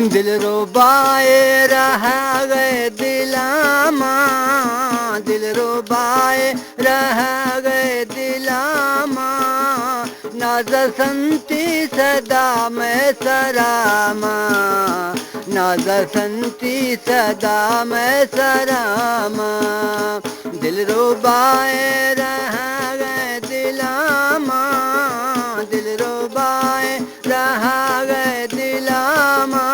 दिल रुबाए रह गए दिलामा, दिल रुबाए रह गए दिलामा, नाज संती सदा मैं सरामा, नाज संती सदा मैं सरामा, दिल रुबाए रह गए दिलामा, दिल रुबाए रह गए दिलामा,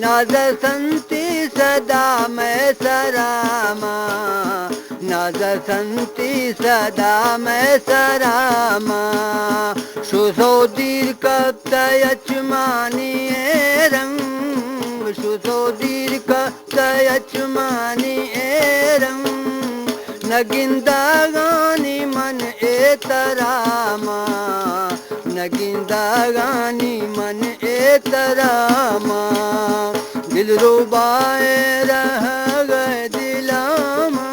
नाज संती सदा मैं सरामा, नाज संती सदा मैं सरामा, सुसो दीर्घ तयचमानिए रंग, सुसो दीर्घ तयचमानिए रंग, नगिंदा गानी मन एतरामा, नगिंदा गानी मन एतरामा, दिल रुबाए रह गए दिलामा।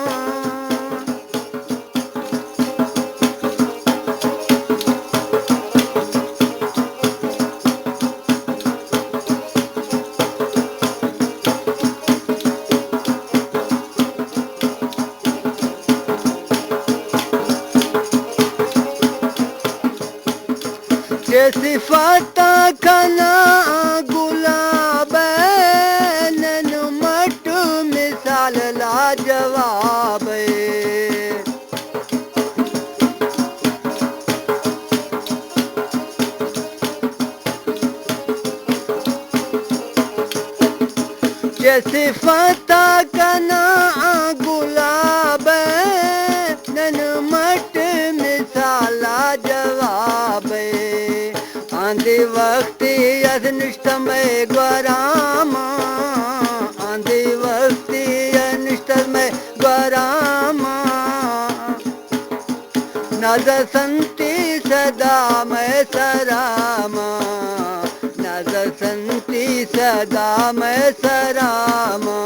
सिफाता खना गुलाब नन मट मिसाल लाजवाब, सिफाता खना गुलाब नन मट मिसाल लाजवाब, आंधी वक्ति अनिष्ट में ग्वरामा, आंधी वक्ति अनिष्ट में ग्वरामा, नाज संती सदा मैं सरामा, नाज संती सदा मैं सरामा,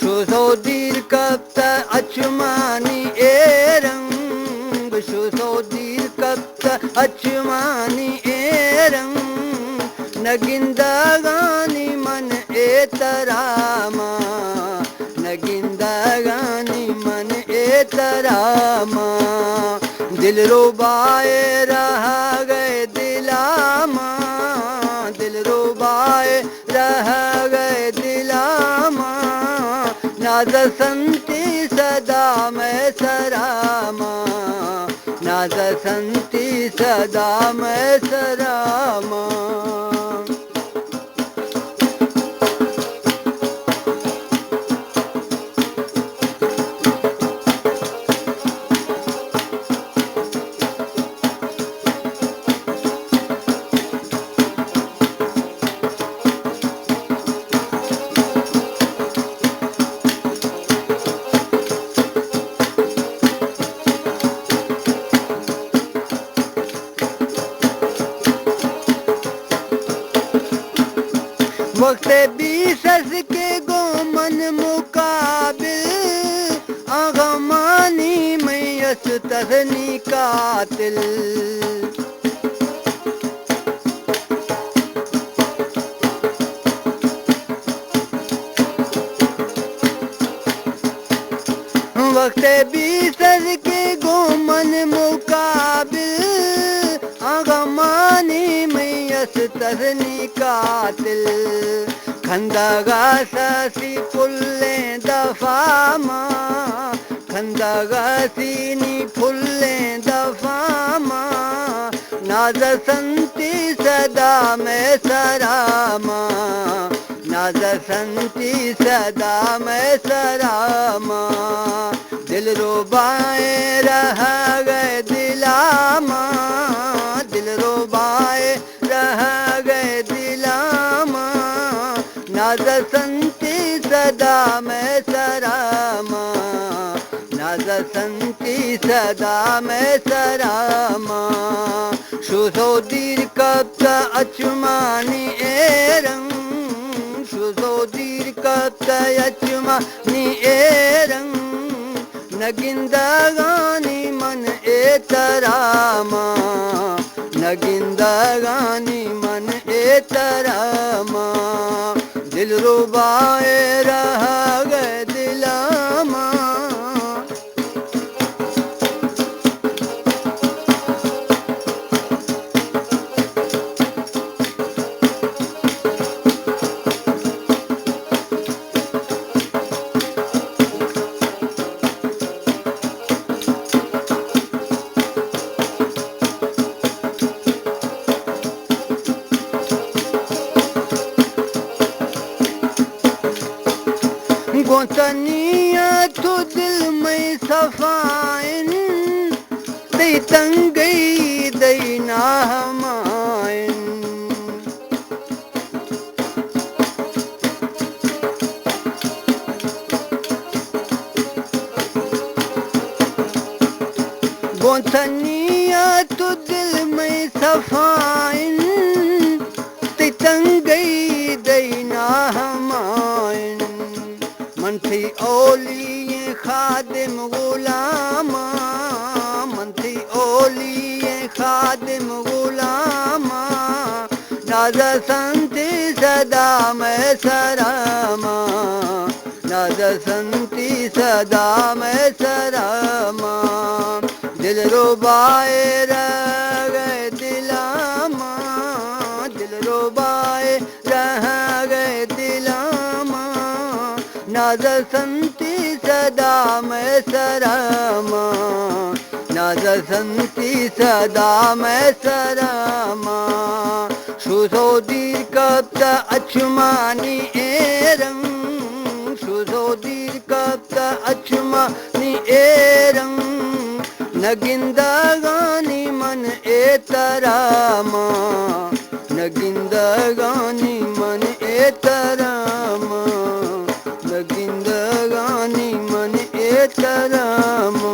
सुसो दीर्घ अचमानी ए रंग, सुसो दीर्घ अचमानी ए रंग, नगिंदा गानी मन एतरामा, नगिंदा गानी मन एतरामा, दिल रुबाए रह गए दिलामा, दिल रुबाए रह गए दिलामा, नाज संती सदा मैं सरामा, नाज संती सदा मैं सरामा। वक्त बीसस के गो मन मुकाबिल, आगमानी मैयस तहनी कातिल, वक्त बीसस के गो मन मुकाबिल, आगमानी मैयस तहनी कातिल, खंदगा ससी फुल्ले दफामा, खंदगा सीनी फुल्ले दफामा, नाज संती सदा मैं सरामा, नाज संती सदा मैं सरामा, दिल रुबाए रह गए दिलामा, दिल रुबाए रह गए दिलामा, नाज संती सदा मैं सरामा, नाज संती सदा मैं सरामा, सुसो दीर्घ अचमानी ए रंग, सुसो दीर्घ अचमानी ए रंग, नगिंदा गानी मन एतरामा, नगिंदा गानी मन एतरामा दिल रुबाए रह गए दिलामा गोतनिया तो दिल में सफाइन दे तंगई दे ना हमाइन गोतनिया तो दिल में सफाइन दे तंगई दे ना हमाइन मन थी ओली खादिम गुलामा मन थी ओली खादिम गुलामा नाज़ संती सदा मैं सरामा नाज़ संती सदा मैं सरामा दिल रुबाए रह गए दिलामा दिल रुबाए रह गए दिलामा नाज़ संती सदा मैं सरामा नाज़ संती सदा मैं सरामा शुसो दीर कब अचमानी एरं शुसो दीर कब अचमानी एरं नगिंदा गानी मन एतरामा नगिंदा गानी मन एतरामा नगिंदा गानी मन एतरामा